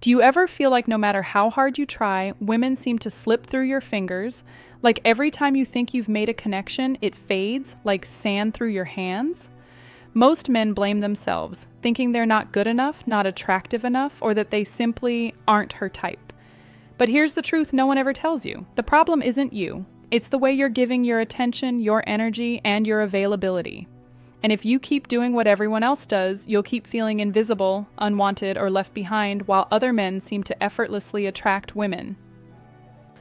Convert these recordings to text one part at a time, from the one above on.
Do you ever feel like no matter how hard you try, women seem to slip through your fingers? Like every time you think you've made a connection, it fades like sand through your hands? Most men blame themselves, thinking they're not good enough, not attractive enough, or that they simply aren't her type. But here's the truth no one ever tells you. The problem isn't you. It's the way you're giving your attention, your energy, and your availability. And if you keep doing what everyone else does, you'll keep feeling invisible, unwanted, or left behind while other men seem to effortlessly attract women.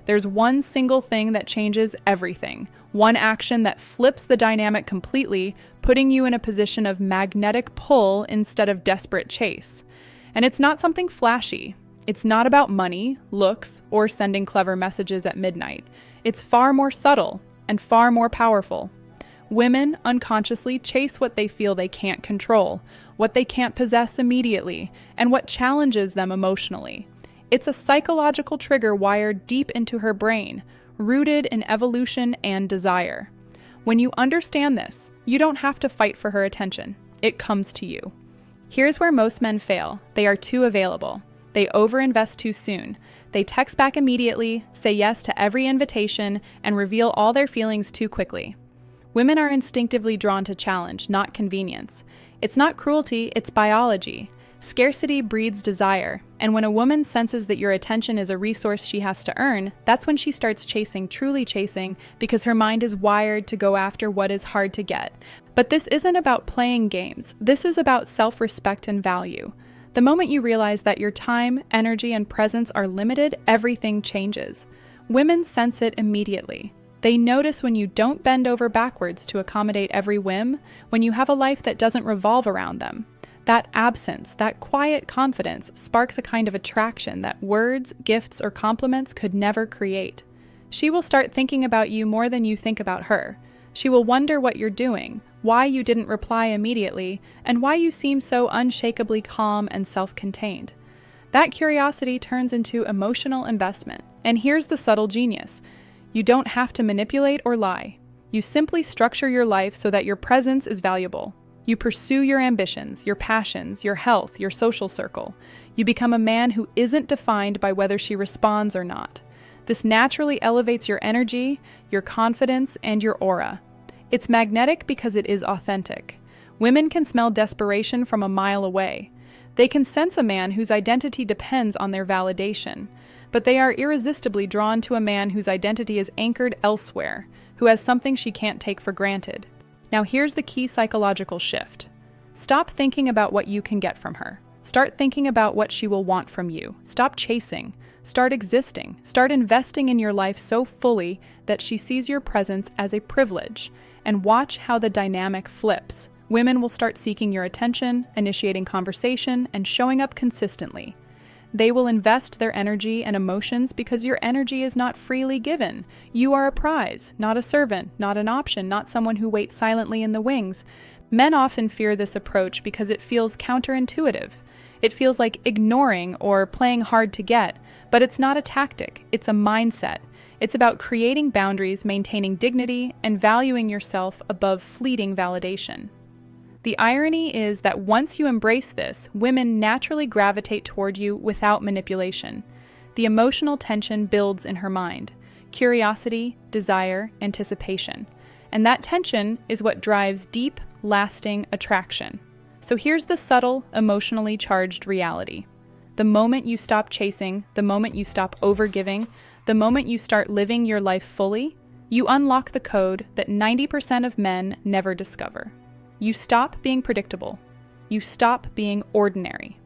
There's one single thing that changes everything. One action that flips the dynamic completely, putting you in a position of magnetic pull instead of desperate chase. And it's not something flashy. It's not about money, looks, or sending clever messages at midnight. It's far more subtle and far more powerful. Women unconsciously chase what they feel they can't control, what they can't possess immediately, and what challenges them emotionally. It's a psychological trigger wired deep into her brain, rooted in evolution and desire. When you understand this, you don't have to fight for her attention. It comes to you. Here's where most men fail. They are too available. They overinvest too soon. They text back immediately, say yes to every invitation, and reveal all their feelings too quickly. Women are instinctively drawn to challenge, not convenience. It's not cruelty, it's biology. Scarcity breeds desire, and when a woman senses that your attention is a resource she has to earn, that's when she starts chasing, truly chasing, because her mind is wired to go after what is hard to get. But this isn't about playing games. This is about self-respect and value. The moment you realize that your time, energy, and presence are limited, everything changes. Women sense it immediately. They notice when you don't bend over backwards to accommodate every whim, when you have a life that doesn't revolve around them. That absence, that quiet confidence, sparks a kind of attraction that words, gifts, or compliments could never create. She will start thinking about you more than you think about her. She will wonder what you're doing, why you didn't reply immediately, and why you seem so unshakably calm and self-contained. That curiosity turns into emotional investment. And here's the subtle genius. You don't have to manipulate or lie. You simply structure your life so that your presence is valuable. You pursue your ambitions, your passions, your health, your social circle. You become a man who isn't defined by whether she responds or not. This naturally elevates your energy, your confidence, and your aura. It's magnetic because it is authentic. Women can smell desperation from a mile away. They can sense a man whose identity depends on their validation, but they are irresistibly drawn to a man whose identity is anchored elsewhere, who has something she can't take for granted. Now here's the key psychological shift. Stop thinking about what you can get from her. Start thinking about what she will want from you. Stop chasing. Start existing. Start investing in your life so fully that she sees your presence as a privilege. And watch how the dynamic flips. Women will start seeking your attention, initiating conversation, and showing up consistently. They will invest their energy and emotions because your energy is not freely given. You are a prize, not a servant, not an option, not someone who waits silently in the wings. Men often fear this approach because it feels counterintuitive. It feels like ignoring or playing hard to get, but it's not a tactic, it's a mindset. It's about creating boundaries, maintaining dignity, and valuing yourself above fleeting validation. The irony is that once you embrace this, women naturally gravitate toward you without manipulation. The emotional tension builds in her mind. Curiosity, desire, anticipation. And that tension is what drives deep, lasting attraction. So here's the subtle, emotionally charged reality. The moment you stop chasing, the moment you stop overgiving, the moment you start living your life fully, you unlock the code that 90% of men never discover. You stop being predictable. You stop being ordinary.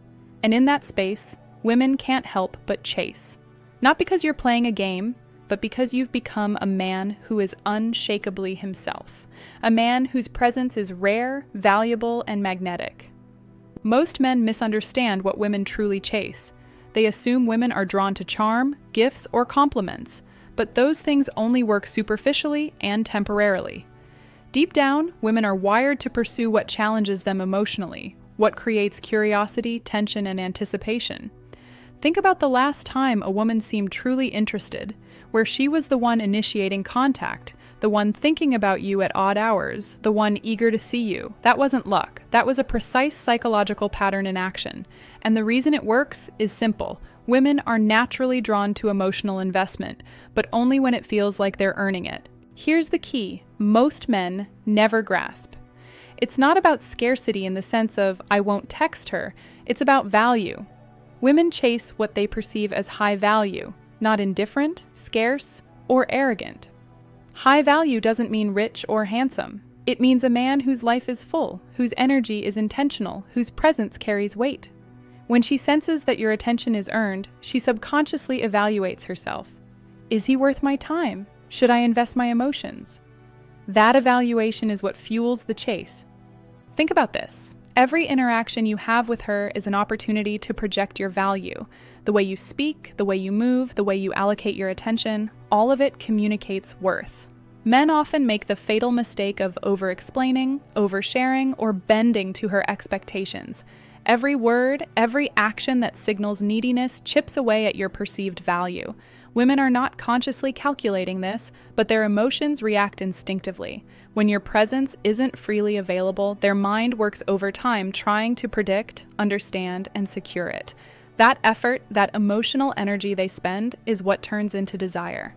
And in that space, women can't help but chase. Not because you're playing a game, but because you've become a man who is unshakably himself. A man whose presence is rare, valuable, and magnetic. Most men misunderstand what women truly chase. They assume women are drawn to charm, gifts, or compliments, but those things only work superficially and temporarily. Deep down, women are wired to pursue what challenges them emotionally, what creates curiosity, tension, and anticipation. Think about the last time a woman seemed truly interested, where she was the one initiating contact, the one thinking about you at odd hours, the one eager to see you. That wasn't luck. That was a precise psychological pattern in action. And the reason it works is simple. Women are naturally drawn to emotional investment, but only when it feels like they're earning it. Here's the key: most men never grasp. It's not about scarcity in the sense of, I won't text her. It's about value. Women chase what they perceive as high value, not indifferent, scarce, or arrogant. High value doesn't mean rich or handsome. It means a man whose life is full, whose energy is intentional, whose presence carries weight. When she senses that your attention is earned, she subconsciously evaluates herself. Is he worth my time? Should I invest my emotions? That evaluation is what fuels the chase. Think about this. Every interaction you have with her is an opportunity to project your value. The way you speak, the way you move, the way you allocate your attention, all of it communicates worth. Men often make the fatal mistake of over-explaining, oversharing, or bending to her expectations. Every word, every action that signals neediness chips away at your perceived value. Women are not consciously calculating this, but their emotions react instinctively. When your presence isn't freely available, their mind works overtime trying to predict, understand, and secure it. That effort, that emotional energy they spend, is what turns into desire.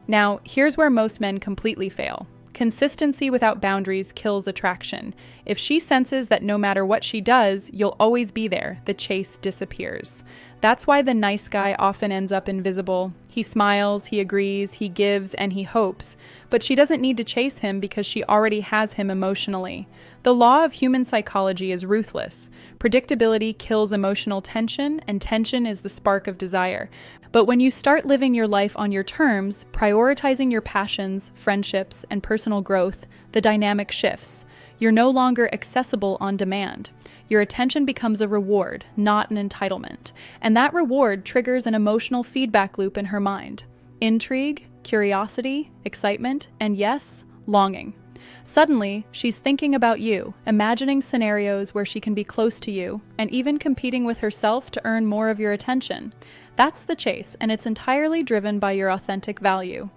Now, here's where most men completely fail. Consistency without boundaries kills attraction. If she senses that no matter what she does, you'll always be there, the chase disappears. That's why the nice guy often ends up invisible. He smiles, he agrees, he gives, and he hopes. But she doesn't need to chase him because she already has him emotionally. The law of human psychology is ruthless. Predictability kills emotional tension, and tension is the spark of desire. But when you start living your life on your terms, prioritizing your passions, friendships, and personal growth, the dynamic shifts. You're no longer accessible on demand. Your attention becomes a reward, not an entitlement. And that reward triggers an emotional feedback loop in her mind. Intrigue, curiosity, excitement, and yes, longing. Suddenly, she's thinking about you, imagining scenarios where she can be close to you, and even competing with herself to earn more of your attention. That's the chase, and it's entirely driven by your authentic value.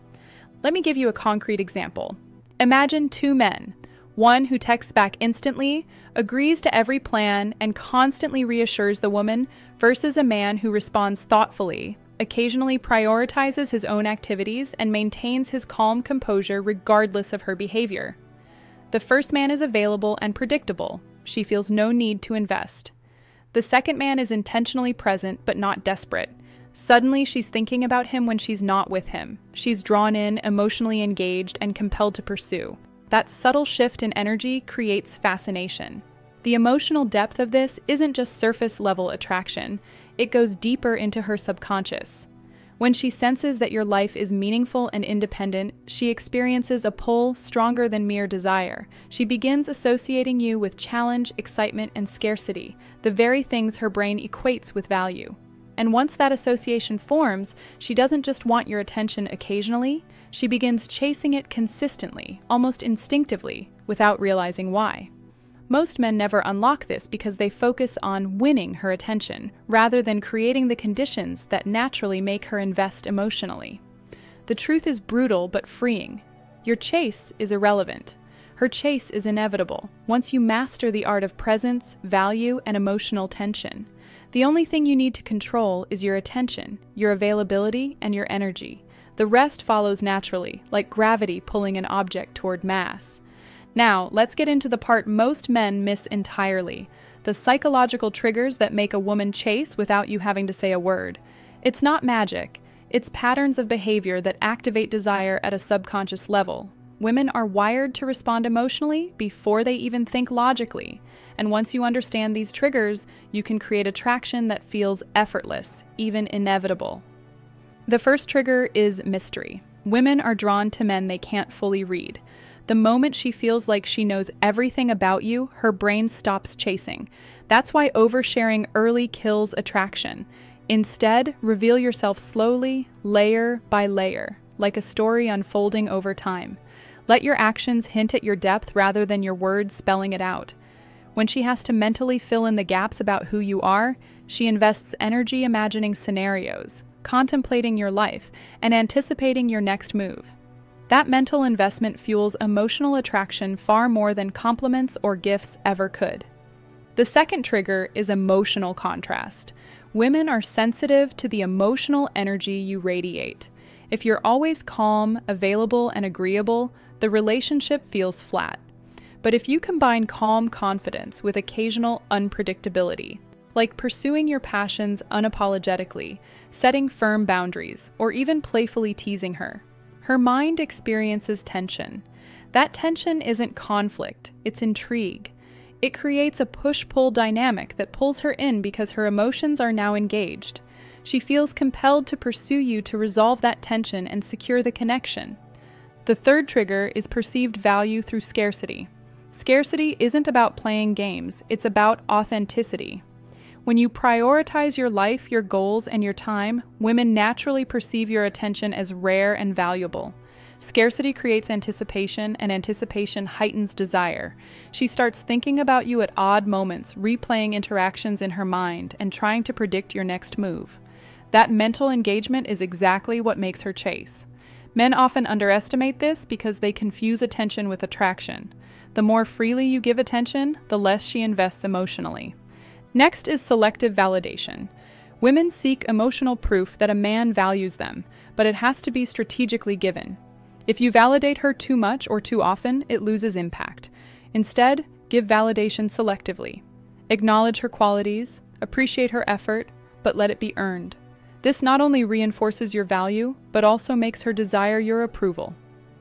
Let me give you a concrete example. Imagine two men. One who texts back instantly, agrees to every plan, and constantly reassures the woman, versus a man who responds thoughtfully, occasionally prioritizes his own activities, and maintains his calm composure regardless of her behavior. The first man is available and predictable. She feels no need to invest. The second man is intentionally present but not desperate. Suddenly, she's thinking about him when she's not with him. She's drawn in, emotionally engaged, and compelled to pursue. That subtle shift in energy creates fascination. The emotional depth of this isn't just surface-level attraction. It goes deeper into her subconscious. When she senses that your life is meaningful and independent, she experiences a pull stronger than mere desire. She begins associating you with challenge, excitement, and scarcity, the very things her brain equates with value. And once that association forms, she doesn't just want your attention occasionally, she begins chasing it consistently, almost instinctively, without realizing why. Most men never unlock this because they focus on winning her attention, rather than creating the conditions that naturally make her invest emotionally. The truth is brutal but freeing. Your chase is irrelevant. Her chase is inevitable, once you master the art of presence, value, and emotional tension. The only thing you need to control is your attention, your availability, and your energy. The rest follows naturally, like gravity pulling an object toward mass. Now, let's get into the part most men miss entirely, the psychological triggers that make a woman chase without you having to say a word. It's not magic. It's patterns of behavior that activate desire at a subconscious level. Women are wired to respond emotionally before they even think logically. And once you understand these triggers, you can create attraction that feels effortless, even inevitable. The first trigger is mystery. Women are drawn to men they can't fully read. The moment she feels like she knows everything about you, her brain stops chasing. That's why oversharing early kills attraction. Instead, reveal yourself slowly, layer by layer, like a story unfolding over time. Let your actions hint at your depth rather than your words spelling it out. When she has to mentally fill in the gaps about who you are, she invests energy imagining scenarios, contemplating your life, and anticipating your next move. That mental investment fuels emotional attraction far more than compliments or gifts ever could. The second trigger is emotional contrast. Women are sensitive to the emotional energy you radiate. If you're always calm, available, and agreeable, the relationship feels flat. But if you combine calm confidence with occasional unpredictability, like pursuing your passions unapologetically, setting firm boundaries, or even playfully teasing her, her mind experiences tension. That tension isn't conflict, it's intrigue. It creates a push-pull dynamic that pulls her in because her emotions are now engaged. She feels compelled to pursue you to resolve that tension and secure the connection. The third trigger is perceived value through scarcity. Scarcity isn't about playing games, it's about authenticity. When you prioritize your life, your goals, and your time, women naturally perceive your attention as rare and valuable. Scarcity creates anticipation, and anticipation heightens desire. She starts thinking about you at odd moments, replaying interactions in her mind, and trying to predict your next move. That mental engagement is exactly what makes her chase. Men often underestimate this because they confuse attention with attraction. The more freely you give attention, the less she invests emotionally. Next is selective validation. Women seek emotional proof that a man values them, but it has to be strategically given. If you validate her too much or too often, it loses impact. Instead, give validation selectively. Acknowledge her qualities, appreciate her effort, but let it be earned. This not only reinforces your value, but also makes her desire your approval.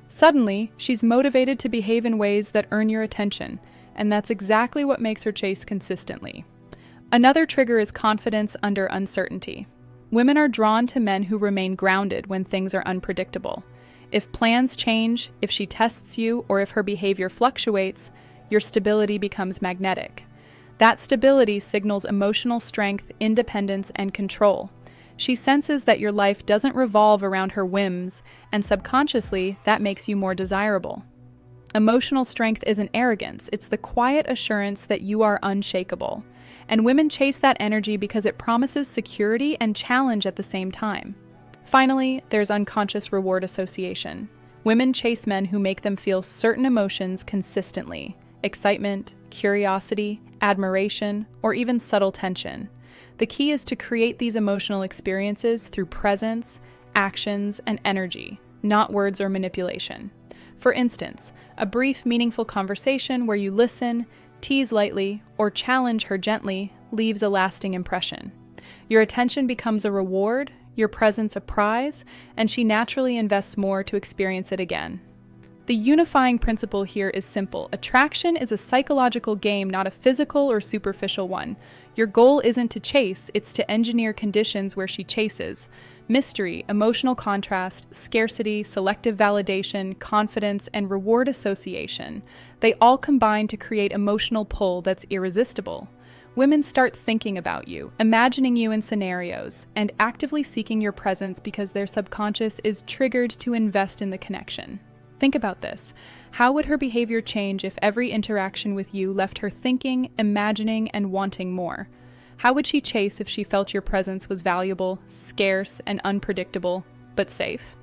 Suddenly, she's motivated to behave in ways that earn your attention, and that's exactly what makes her chase consistently. Another trigger is confidence under uncertainty. Women are drawn to men who remain grounded when things are unpredictable. If plans change, if she tests you, or if her behavior fluctuates, your stability becomes magnetic. That stability signals emotional strength, independence, and control. She senses that your life doesn't revolve around her whims, and subconsciously, that makes you more desirable. Emotional strength isn't arrogance, it's the quiet assurance that you are unshakable. And women chase that energy because it promises security and challenge at the same time. Finally, there's unconscious reward association. Women chase men who make them feel certain emotions consistently: excitement, curiosity, admiration, or even subtle tension. The key is to create these emotional experiences through presence, actions, and energy, not words or manipulation. For instance, a brief, meaningful conversation where you listen, tease lightly, or challenge her gently leaves a lasting impression. Your attention becomes a reward, your presence a prize, and she naturally invests more to experience it again. The unifying principle here is simple. Attraction is a psychological game, not a physical or superficial one. Your goal isn't to chase, it's to engineer conditions where she chases. Mystery, emotional contrast, scarcity, selective validation, confidence, and reward association. They all combine to create emotional pull that's irresistible. Women start thinking about you, imagining you in scenarios, and actively seeking your presence because their subconscious is triggered to invest in the connection. Think about this. How would her behavior change if every interaction with you left her thinking, imagining, and wanting more? How would she chase if she felt your presence was valuable, scarce, and unpredictable, but safe?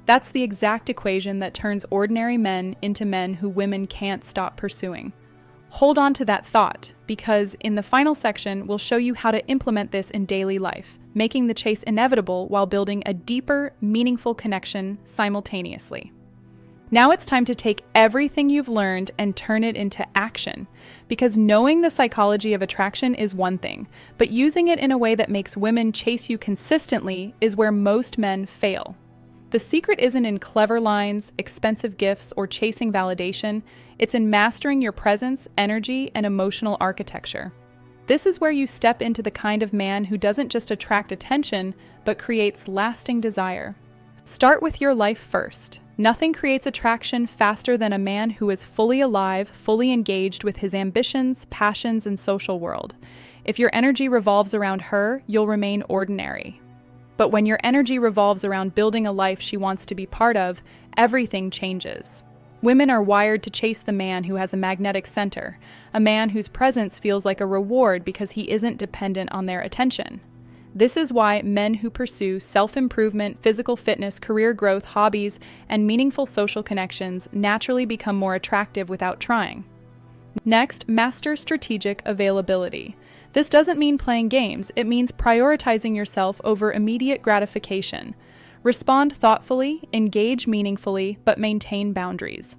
That's the exact equation that turns ordinary men into men who women can't stop pursuing. Hold on to that thought, because in the final section, we'll show you how to implement this in daily life, making the chase inevitable while building a deeper, meaningful connection simultaneously. Now it's time to take everything you've learned and turn it into action, because knowing the psychology of attraction is one thing, but using it in a way that makes women chase you consistently is where most men fail. The secret isn't in clever lines, expensive gifts, or chasing validation. It's in mastering your presence, energy, and emotional architecture. This is where you step into the kind of man who doesn't just attract attention, but creates lasting desire. Start with your life first. Nothing creates attraction faster than a man who is fully alive, fully engaged with his ambitions, passions, and social world. If your energy revolves around her, you'll remain ordinary. But when your energy revolves around building a life she wants to be part of, everything changes. Women are wired to chase the man who has a magnetic center, a man whose presence feels like a reward because he isn't dependent on their attention. This is why men who pursue self-improvement, physical fitness, career growth, hobbies, and meaningful social connections naturally become more attractive without trying. Next, master strategic availability. This doesn't mean playing games, it means prioritizing yourself over immediate gratification. Respond thoughtfully, engage meaningfully, but maintain boundaries.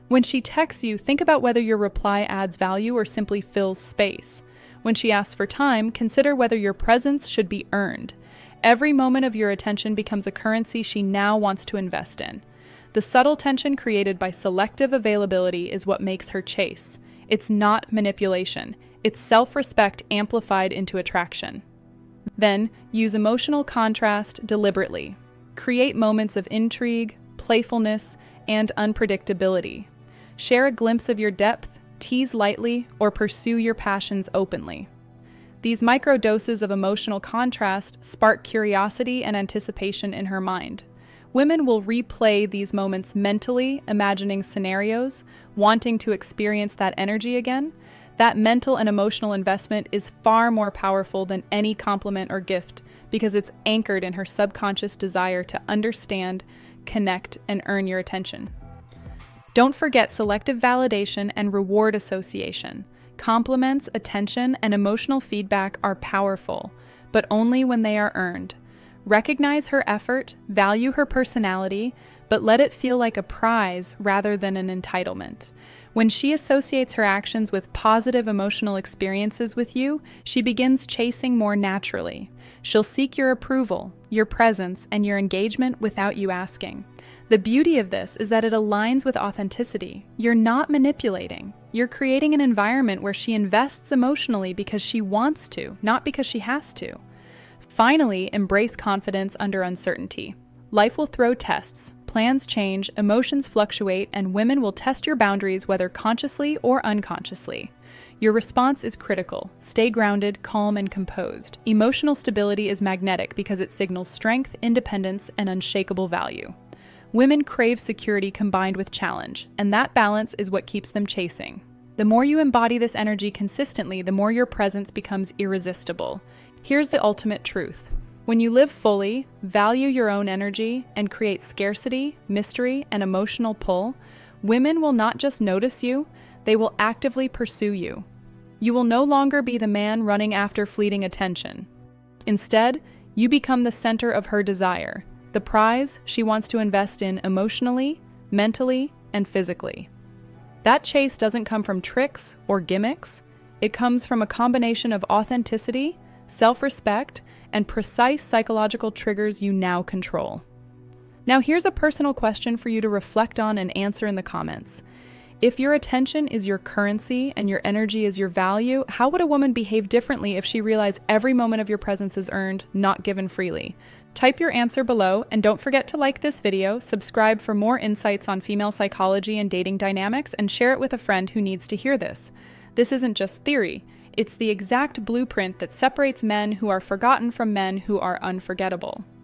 When she texts you, think about whether your reply adds value or simply fills space. When she asks for time, consider whether your presence should be earned. Every moment of your attention becomes a currency she now wants to invest in. The subtle tension created by selective availability is what makes her chase. It's not manipulation. It's self-respect amplified into attraction. Then, use emotional contrast deliberately. Create moments of intrigue, playfulness, and unpredictability. Share a glimpse of your depth, tease lightly, or pursue your passions openly. These microdoses of emotional contrast spark curiosity and anticipation in her mind. Women will replay these moments mentally, imagining scenarios, wanting to experience that energy again. That mental and emotional investment is far more powerful than any compliment or gift because it's anchored in her subconscious desire to understand, connect, and earn your attention. Don't forget selective validation and reward association. Compliments, attention, and emotional feedback are powerful, but only when they are earned. Recognize her effort, value her personality, but let it feel like a prize rather than an entitlement. When she associates her actions with positive emotional experiences with you, she begins chasing more naturally. She'll seek your approval, your presence, and your engagement without you asking. The beauty of this is that it aligns with authenticity. You're not manipulating. You're creating an environment where she invests emotionally because she wants to, not because she has to. Finally, embrace confidence under uncertainty. Life will throw tests. Plans change, emotions fluctuate, and women will test your boundaries whether consciously or unconsciously. Your response is critical. Stay grounded, calm, and composed. Emotional stability is magnetic because it signals strength, independence, and unshakable value. Women crave security combined with challenge, and that balance is what keeps them chasing. The more you embody this energy consistently, the more your presence becomes irresistible. Here's the ultimate truth. When you live fully, value your own energy, and create scarcity, mystery, and emotional pull, women will not just notice you, they will actively pursue you. You will no longer be the man running after fleeting attention. Instead, you become the center of her desire, the prize she wants to invest in emotionally, mentally, and physically. That chase doesn't come from tricks or gimmicks. It comes from a combination of authenticity, self-respect, and precise psychological triggers you now control. Now here's a personal question for you to reflect on and answer in the comments. If your attention is your currency and your energy is your value, how would a woman behave differently if she realized every moment of your presence is earned, not given freely? Type your answer below, and don't forget to like this video, subscribe for more insights on female psychology and dating dynamics, and share it with a friend who needs to hear this. This isn't just theory. It's the exact blueprint that separates men who are forgotten from men who are unforgettable.